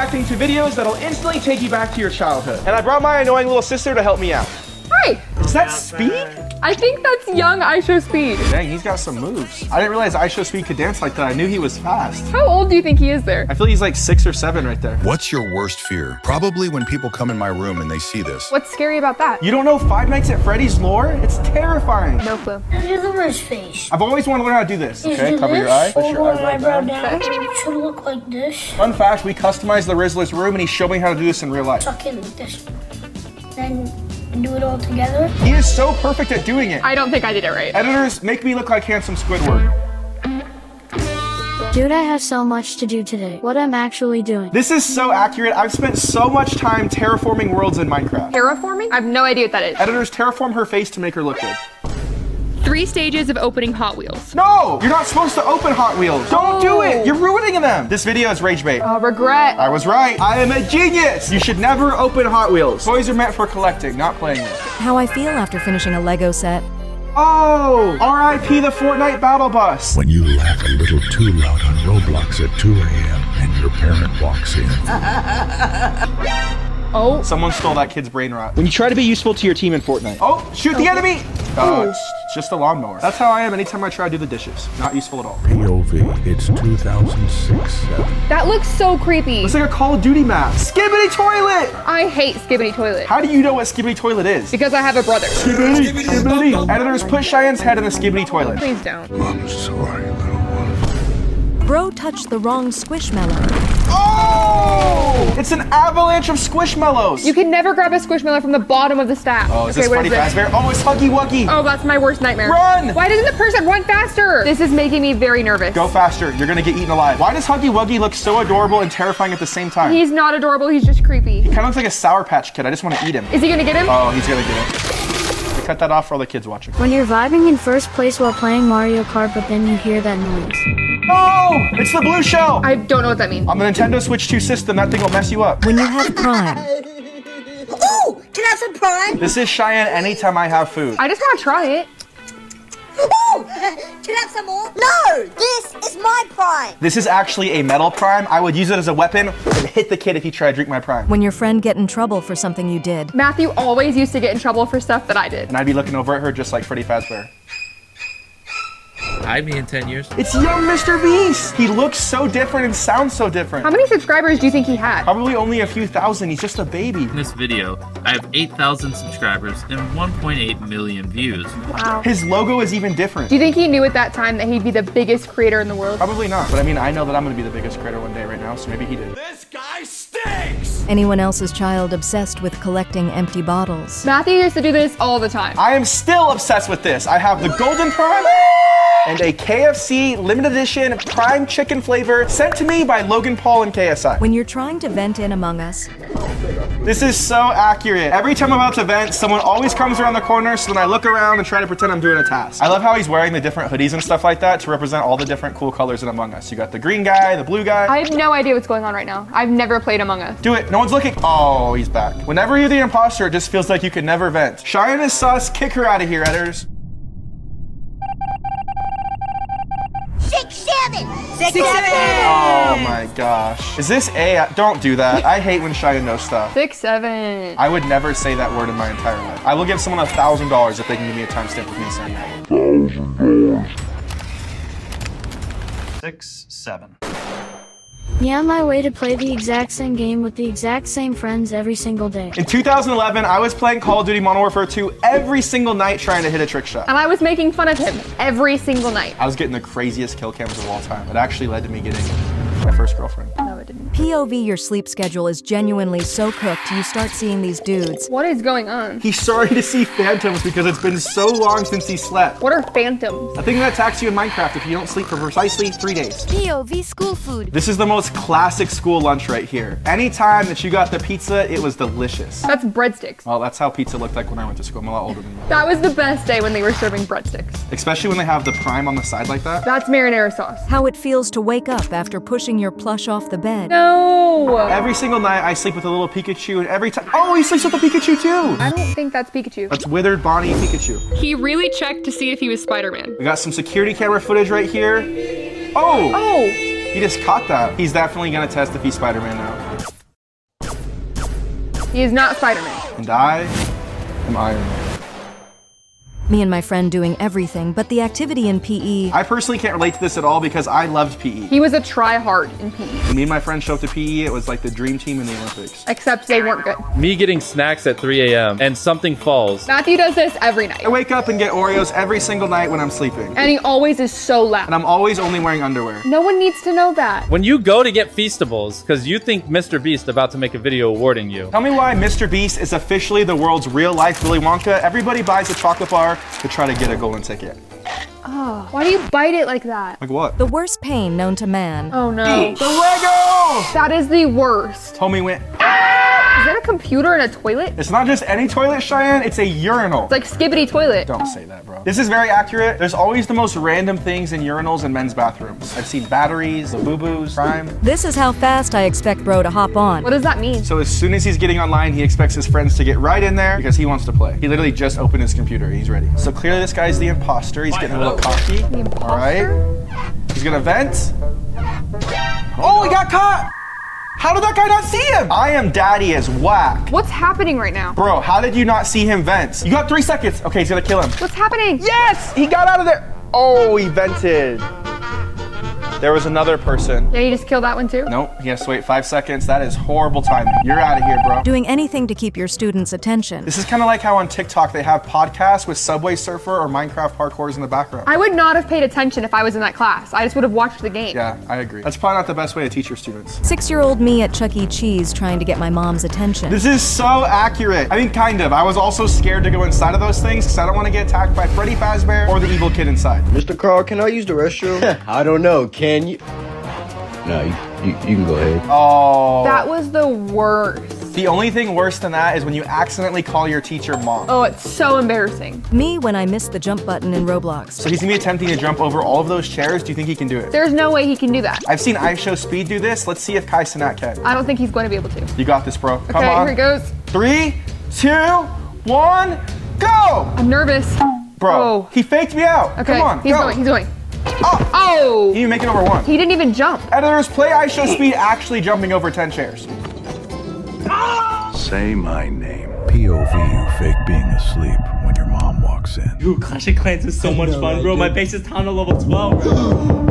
reacting to videos that'll instantly take you back to your childhood. And I brought my annoying little sister to help me out. Hi. Is that Speed? I think that's young Aisho Speed. Dang, he's got some moves. I didn't realize Aisho Speed could dance like that. I knew he was fast. How old do you think he is there? I feel he's like 6 or 7 right there. What's your worst fear? Probably when people come in my room and they see this. What's scary about that? You don't know Five Nights at Freddy's lore? It's terrifying. No clue. Do the wrist face. I've always wanted to learn how to do this. You Okay, do cover this, your eye. Push your hold eyebrow my down. eyebrow down. It should look like this. Fun fact, we customized the Rizzler's room and he showed me how to do this in real life. Tuck in like this. Then do it all together. He is so perfect at doing it. I don't think I did it right. Editors, make me look like handsome Squidward. Dude, I have so much to do today. What I'm actually doing. This is so accurate. I've spent so much time terraforming worlds in Minecraft. Terraforming? I have no idea what that is. Editors, terraform her face to make her look good. 3 stages of opening Hot Wheels. No! You're not supposed to open Hot Wheels. Don't do it! You're ruining them. This video is rage bait. Regret. I was right. I am a genius. You should never open Hot Wheels. Toys are meant for collecting, not playing with. How I feel after finishing a Lego set. Oh! R.I.P. the Fortnite Battle Bus. When you laugh a little too loud on Roblox at 2 a.m. and your parent walks in. Oh. Someone stole that kid's brain rot. When you try to be useful to your team in Fortnite. Oh, shoot the enemy! It's just a lawnmower. That's how I am anytime I try to do the dishes. Not useful at all. POV, it's 2006-7. That looks so creepy. It's like a Call of Duty map. Skibbity toilet! I hate Skibbity Toilet. How do you know what Skibbity toilet is? Because I have a brother. Skibbity, skibbity. Editors, put Cheyenne's head in the Skibbity toilet. Please don't. I'm sorry, little one. Bro touched the wrong squishmallow. Oh! It's an avalanche of squishmallows. You can never grab a Squishmallow from the bottom of the stack. Oh, is this what Freddy is Fazbear? Oh, it's Huggy Wuggy. Oh, that's my worst nightmare. Run! Why doesn't the person run faster? This is making me very nervous. Go faster. You're gonna get eaten alive. Why does Huggy Wuggy look so adorable and terrifying at the same time? He's not adorable, he's just creepy. Kind of looks like a Sour Patch Kid. I just want to eat him. Is he gonna get him? Oh, he's gonna get him. They cut that off for all the kids watching. When you're vibing in first place while playing Mario Kart, but then you hear that noise. Oh, it's the blue shell. I don't know what that means. On the Nintendo Switch 2 system, that thing will mess you up. When you have Prime. Ooh, can I have some Prime? This is Cheyenne anytime I have food. I just want to try it. Ooh, can I have some more? No, this is my Prime. This is actually a metal Prime. I would use it as a weapon and hit the kid if he tried to drink my Prime. When your friend get in trouble for something you did. Matthew always used to get in trouble for stuff that I did. And I'd be looking over at her just like Freddy Fazbear. Hide me in 10 years. It's young Mr. Beast. He looks so different and sounds so different. How many subscribers do you think he had? Probably only a few thousand. He's just a baby. In this video, I have 8,000 subscribers and 1.8 million views. Wow. His logo is even different. Do you think he knew at that time that he'd be the biggest creator in the world? Probably not. But I mean, I know that I'm gonna be the biggest creator one day right now, so maybe he did. This guy stinks! Anyone else's child obsessed with collecting empty bottles. Matthew used to do this all the time. I am still obsessed with this. I have the Golden Prime and a KFC limited edition prime chicken flavor sent to me by Logan Paul and KSI. When you're trying to vent in Among Us. This is so accurate. Every time I'm about to vent, someone always comes around the corner, so then I look around and try to pretend I'm doing a task. I love how he's wearing the different hoodies and stuff like that to represent all the different cool colors in Among Us. You got the green guy, the blue guy. I have no idea what's going on right now. I've never played Among Us. Do it, no one's looking. Oh, he's back. Whenever you're the imposter, it just feels like you can never vent. Cheyenne is sus, kick her out of here, editors. 6, 7. 6, 7. Oh my gosh. Is this A? Don't do that. I hate when Cheyenne knows stuff. 6, 7. I would never say that word in my entire life. I will give someone $1,000 if they can give me a timestamp with me saying that. $1,000. 6, 7. Yeah, my way to play the exact same game with the exact same friends every single day. In 2011, I was playing Call of Duty Modern Warfare 2 every single night trying to hit a trick shot. And I was making fun of him every single night. I was getting the craziest kill cams of all time. It actually led to me getting my first girlfriend. No, it didn't. POV, your sleep schedule is genuinely so cooked, you start seeing these dudes. What is going on? He's sorry to see phantoms because it's been so long since he slept. What are phantoms? A thing that attacks you in Minecraft if you don't sleep for precisely 3 days. POV school food. This is the most classic school lunch right here. Anytime that you got the pizza, it was delicious. That's breadsticks. Well, that's how pizza looked like when I went to school. I'm a lot older than you. That was the best day when they were serving breadsticks. Especially when they have the prime on the side like that. That's marinara sauce. How it feels to wake up after pushing your plush off the bed. No! Every single night I sleep with a little Pikachu, and every time— oh, he sleeps with a Pikachu too! I don't think that's Pikachu. That's withered Bonnie Pikachu. He really checked to see if he was Spider-Man. We got some security camera footage right here. Oh! Oh! He just caught that. He's definitely gonna test if he's Spider-Man now. He is not Spider-Man. And I am Iron Man. Me and my friend doing everything, but the activity in PE. I personally can't relate to this at all because I loved PE. He was a try-hard in PE. When me and my friend showed up to PE, it was like the dream team in the Olympics. Except they weren't good. Me getting snacks at 3 a.m. and something falls. Matthew does this every night. I wake up and get Oreos every single night when I'm sleeping. And he always is so loud. And I'm always only wearing underwear. No one needs to know that. When you go to get Feastables, because you think Mr. Beast about to make a video awarding you. Tell me why Mr. Beast is officially the world's real-life Willy Wonka. Everybody buys a chocolate bar to try to get a golden ticket. Oh, why do you bite it like that? Like what? The worst pain known to man. Oh no. The Lego! That is the worst. Homie went, Is that a computer in a toilet? it's not just any toilet, Cheyanne, it's a urinal. It's like skibbity toilet. Don't say that, bro. This is very accurate. There's always the most random things in urinals in men's bathrooms. I've seen batteries, the boo-boos, crime. This is how fast I expect bro to hop on. What does that mean? So as soon as he's getting online, he expects his friends to get right in there because he wants to play. He literally just opened his computer. He's ready. So clearly this guy's the imposter. He's getting a little cocky. The imposter? All right. He's gonna vent. Oh, he got caught. How did that guy not see him? I am daddy as whack. What's happening right now? Bro, how did you not see him vent? You got 3 seconds. Okay, he's gonna kill him. What's happening? Yes, he got out of there. Oh, he vented. There was another person. Did he just kill that one too? Nope, he has to wait 5 seconds. That is horrible timing. You're out of here, bro. Doing anything to keep your students' attention. This is kind of like how on TikTok they have podcasts with Subway Surfer or Minecraft parkours in the background. I would not have paid attention if I was in that class. I just would have watched the game. Yeah, I agree. That's probably not the best way to teach your students. 6-year-old me at Chuck E. Cheese trying to get my mom's attention. This is so accurate. I mean, kind of. I was also scared to go inside of those things because I don't want to get attacked by Freddy Fazbear or the evil kid inside. Mr. Carl, can I use the restroom? I don't know. Can you? No, you can go ahead. Oh. That was the worst. The only thing worse than that is when you accidentally call your teacher mom. Oh, it's so embarrassing. Me when I missed the jump button in Roblox. So he's gonna be attempting to jump over all of those chairs. Do you think he can do it? There's no way he can do that. I've seen iShowSpeed do this. Let's see if Kai Cenat can. I don't think he's going to be able to. You got this, bro. Come Okay, on. here he goes. 3, 2, 1, go! I'm nervous. Bro, Oh. he faked me out. Okay, Come on, he's go. going, he's going. Oh! Oh! He didn't make it over 1. He didn't even jump. Editors, play iShowSpeed actually jumping over 10 chairs. Say my name. POV, you fake being asleep when your mom walks in. Dude, Clash of Clans is so much fun, bro. My base is down to level 12, bro.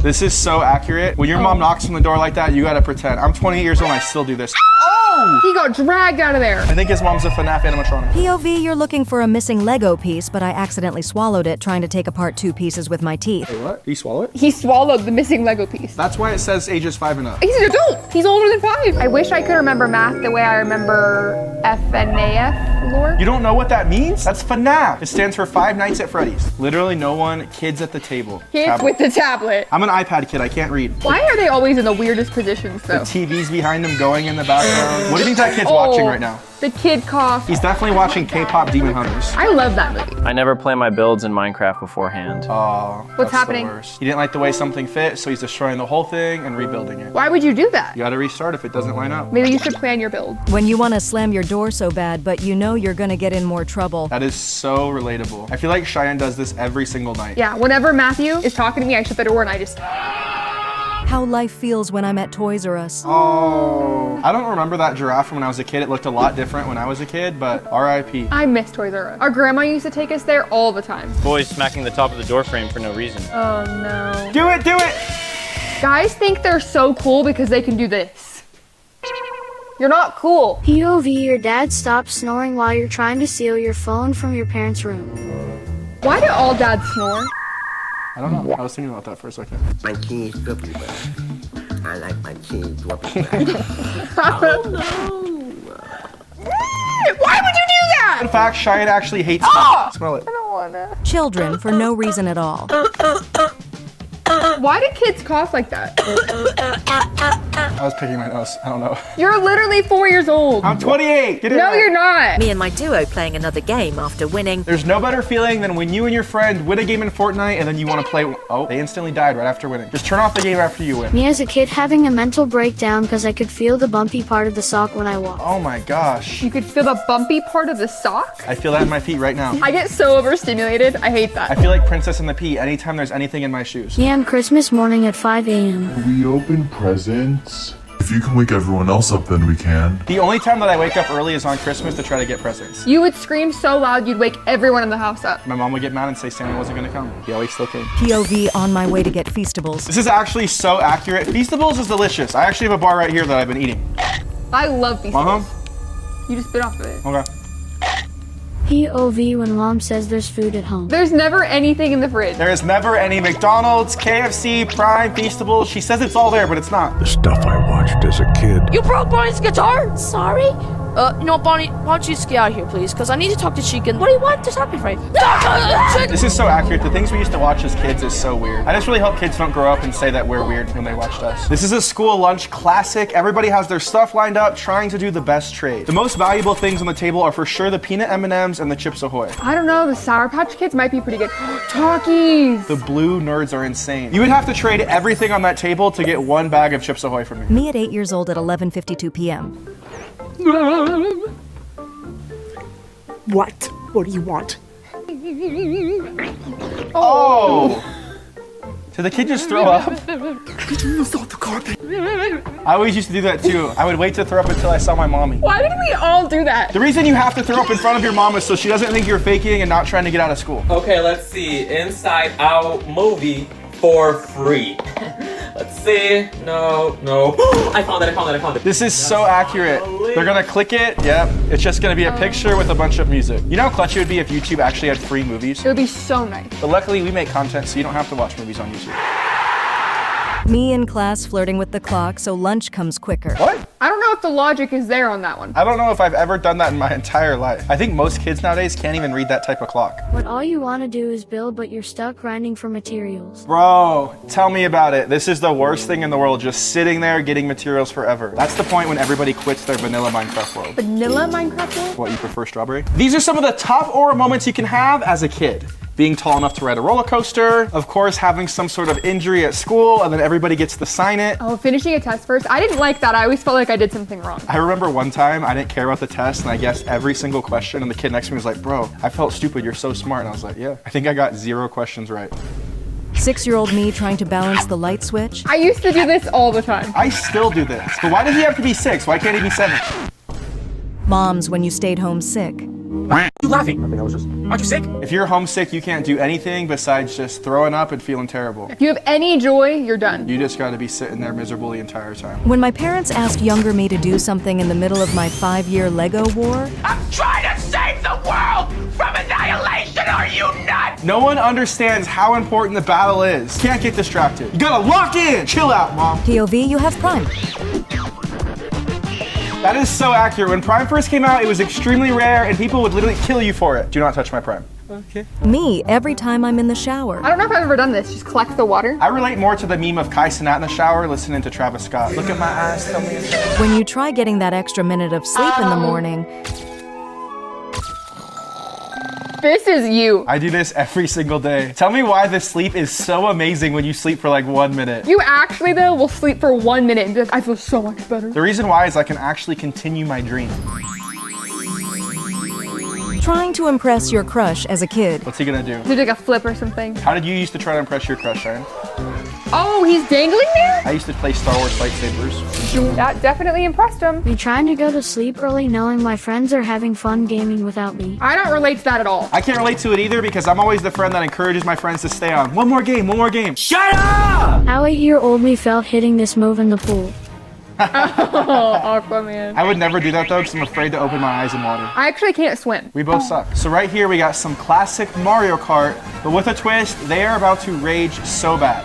This is so accurate. When your mom knocks on the door like that, you gotta pretend. I'm 28 years old and I still do this. Oh! He got dragged out of there. I think his mom's a FNAF animatronic. POV, you're looking for a missing Lego piece, but I accidentally swallowed it trying to take apart 2 pieces with my teeth. Wait, what? Did you swallow it? He swallowed the missing Lego piece. That's why it says ages 5 and up. He's an adult. He's older than 5. I wish I could remember math the way I remember FNAF lore. You don't know what that means? That's FNAF. It stands for Five Nights at Freddy's. Literally no one, kids at the table. Kids Tablet. with the tablet. I'm an iPad kid, I can't read. Why are they always in the weirdest positions The though? TV's behind them going in the background. What do you think that kid's watching right now? The kid cough. He's definitely watching K-pop Demon Hunters. I love that movie. I never plan my builds in Minecraft beforehand. Oh, What's that's happening? The worst. He didn't like the way something fit, so he's destroying the whole thing and rebuilding it. Why would you do that? You gotta restart if it doesn't line up. Maybe you should plan your build. When you want to slam your door so bad, but you know you're gonna get in more trouble. That is so relatable. I feel like Cheyanne does this every single night. Yeah, whenever Matthew is talking to me, I shut the door and I just... How life feels when I'm at Toys R Us. Oh, I don't remember that giraffe from when I was a kid. It looked a lot different when I was a kid, but RIP. I miss Toys R Us. Our grandma used to take us there all the time. Boys smacking the top of the door frame for no reason. Oh no. Do it, do it! Guys think they're so cool because they can do this. You're not cool. POV, your dad stops snoring while you're trying to steal your phone from your parents' room. Why do all dads snore? I don't know. I was thinking about that for a second. My cheese flippy back. I like my cheese flippy back. Why would you do that? In fact, Cheyanne actually hates Ah! smell it. I don't wanna. Children for no reason at all. Why do kids cough like that? I was picking my nose. I don't know. You're literally 4 years old. I'm 28. Get it No, right. you're not. Me and my duo playing another game after winning. There's no better feeling than when you and your friend win a game in Fortnite and then you want to play. Oh, they instantly died right after winning. Just turn off the game after you win. Me as a kid having a mental breakdown because I could feel the bumpy part of the sock when I walked. Oh my gosh. You could feel the bumpy part of the sock? I feel that in my feet right now. I get so overstimulated. I hate that. I feel like Princess and the Pea anytime there's anything in my shoes. Yeah, on Christmas morning at 5 a.m. We open presents. If you can wake everyone else up, then we can. The only time that I wake up early is on Christmas to try to get presents. You would scream so loud you'd wake everyone in the house up. My mom would get mad and say Santa wasn't gonna come. He always still came. POV on my way to get Feastables. This is actually so accurate. Feastables is delicious. I actually have a bar right here that I've been eating. I love these. You just bit off of it. Okay. POV when mom says there's food at home. There's never anything in the fridge. There is never any McDonald's, KFC, Prime, Feastables. She says it's all there, but it's not. The stuff I watched as a kid. You broke Bonnie's guitar? Sorry? No, Bonnie, why don't you just get out of here, please? Because I need to talk to Chicken. What do you want to talk to me, right? This is so accurate. The things we used to watch as kids is so weird. I just really hope kids don't grow up and say that we're weird when they watched us. This is a school lunch classic. Everybody has their stuff lined up, trying to do the best trade. The most valuable things on the table are for sure the peanut M&Ms and the Chips Ahoy. I don't know, the Sour Patch Kids might be pretty good. Talkies! The blue nerds are insane. You would have to trade everything on that table to get one bag of Chips Ahoy from me. Me at 8 years old at 11:52 p.m. What? What do you want? Oh! Did the kid just throw up? I always used to do that too. I would wait to throw up until I saw my mommy. Why did we all do that? The reason you have to throw up in front of your mom is so she doesn't think you're faking and not trying to get out of school. Okay, let's see. Inside Out movie for free. Let's see. No. I found it. This is so accurate. They're gonna click it. Yep. It's just gonna be a picture with a bunch of music. You know how clutch it would be if YouTube actually had free movies? It would be so nice. But luckily we make content so you don't have to watch movies on YouTube. Me in class flirting with the clock so lunch comes quicker. What? I don't know if the logic is there on that one. I don't know if I've ever done that in my entire life. I think most kids nowadays can't even read that type of clock. What all you want to do is build, but you're stuck grinding for materials. Bro, tell me about it. This is the worst thing in the world, just sitting there getting materials forever. That's the point when everybody quits their vanilla Minecraft world. Vanilla Minecraft world? What, you prefer strawberry? These are some of the top aura moments you can have as a kid. Being tall enough to ride a roller coaster, of course having some sort of injury at school, and then everybody gets to sign it. Oh, finishing a test first? I didn't like that. I always felt like I did something wrong. I remember one time I didn't care about the test and I guessed every single question and the kid next to me was like, bro, I felt stupid, you're so smart. And I was like, yeah, I think I got 0 questions right. 6-year-old me trying to balance the light switch. I used to do this all the time. I still do this. But why does he have to be 6? Why can't he be 7? Moms when you stayed home sick. You laughing? Aren't you sick? If you're homesick, you can't do anything besides just throwing up and feeling terrible. If you have any joy, you're done. You just gotta be sitting there miserable the entire time. When my parents asked younger me to do something in the middle of my 5-year Lego war. I'm trying to save the world from annihilation. Are you nuts? No one understands how important the battle is. Can't get distracted. You gotta lock in. Chill out, Mom. POV, you have Prime. That is so accurate. When Prime first came out, it was extremely rare and people would literally kill you for it. Do not touch my Prime. Okay. Me every time I'm in the shower. I don't know if I've ever done this. Just collect the water. I relate more to the meme of Kai Cenat in the shower listening to Travis Scott. Look at my eyes, tell me it's real. When you try getting that extra minute of sleep in the morning. This is you. I do this every single day. Tell me why this sleep is so amazing when you sleep for like 1 minute. You actually, though, will sleep for 1 minute and be like, I feel so much better. The reason why is I can actually continue my dream. Trying to impress your crush as a kid. What's he gonna do? Do like a flip or something. How did you used to try to impress your crush, Cheyanne? Oh, he's dangling there? I used to play Star Wars lightsabers. That definitely impressed him. Me trying to go to sleep early knowing my friends are having fun gaming without me. I don't relate to that at all. I can't relate to it either because I'm always the friend that encourages my friends to stay on. One more game. Shut up! How 8-year-old me felt hitting this move in the pool. Oh, Aquaman. I would never do that though because I'm afraid to open my eyes in water. I actually can't swim. We both suck. So right here we got some classic Mario Kart, but with a twist, they are about to rage so bad.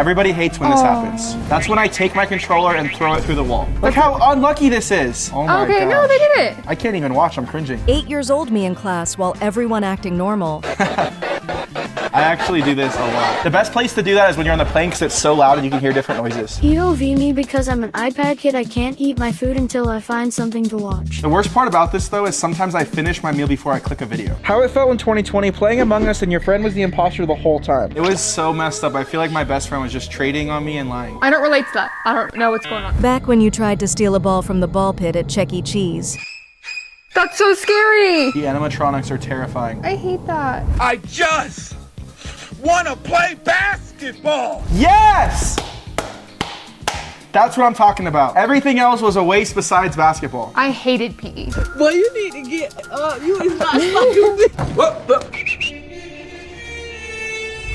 Everybody hates when this happens. That's when I take my controller and throw it through the wall. Look how unlucky this is. Oh my Okay, gosh. no, they did it. I can't even watch, I'm cringing. 8 years old me in class while everyone acting normal. I actually do this a lot. The best place to do that is when you're on the plane because it's so loud and you can hear different noises. POV me because I'm an iPad kid. I can't eat my food until I find something to watch. The worst part about this though is sometimes I finish my meal before I click a video. How it felt in 2020 playing Among Us and your friend was the imposter the whole time. It was so messed up. I feel like my best friend was just trading on me and lying. I don't relate to that. I don't know what's going on. Back when you tried to steal a ball from the ball pit at Chuck E. Cheese. That's so scary. The animatronics are terrifying. I hate that. I just want to play basketball. Yes! That's what I'm talking about. Everything else was a waste besides basketball. I hated PE. Well, you need to get you is not stupid.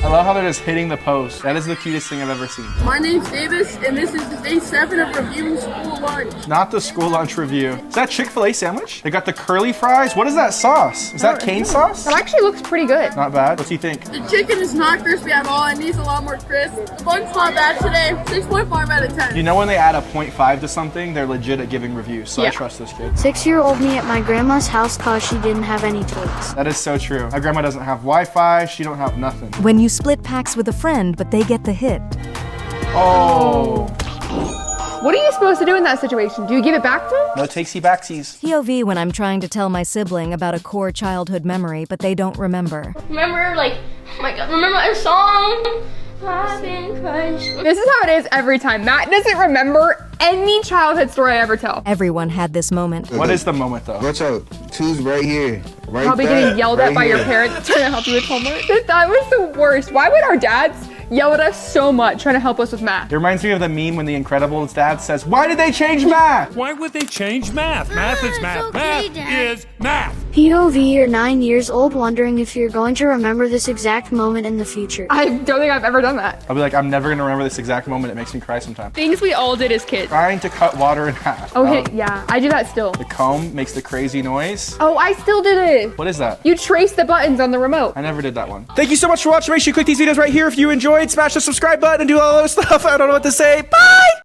I love how they're just hitting the post. That is the cutest thing I've ever seen. My name's Davis, and this is the day 7 of reviewing school lunch. Not the school lunch review. Is that Chick-fil-A sandwich? They got the curly fries. What is that sauce? Is that cane sauce? That actually looks pretty good. Not bad. What's he think? The chicken is not crispy at all. It needs a lot more crisp. The bun's not bad today. 6.5 out of 10. You know when they add a 0.5 to something, they're legit at giving reviews, so I Yeah. trust this kid. 6-year-old me at my grandma's house cause she didn't have any toys. That is so true. My grandma doesn't have Wi-Fi. She don't have nothing. When you split packs with a friend, but they get the hit. Oh. What are you supposed to do in that situation? Do you give it back to him? No takesy backsies. POV when I'm trying to tell my sibling about a core childhood memory, but they don't remember. Remember, like, oh my god, remember our song? I've been crushed. This is how it is every time. Matt doesn't remember any childhood story I ever tell. Everyone had this moment. What is the moment though? Watch out. Two's right here. Right Probably there, getting yelled right at by your here. parents trying to help you with homework. That was the worst. Why would our dads yell at us so much trying to help us with math? It reminds me of the meme when the Incredibles dad says, "Why did they change math?" Why would they change math? Math is math. Math is math. POV you're 9 years old wondering if you're going to remember this exact moment in the future. I don't think I've ever done that. I'll be like, I'm never gonna remember this exact moment. It makes me cry sometimes. Things we all did as kids. Trying to cut water in half. Okay, yeah, I do that still. The comb makes the crazy noise. Oh, I still did it. What is that? You trace the buttons on the remote. I never did that one. Thank you so much for watching. Make sure you click these videos right here if you enjoyed. Smash the subscribe button and do all those stuff. I don't know what to say. Bye!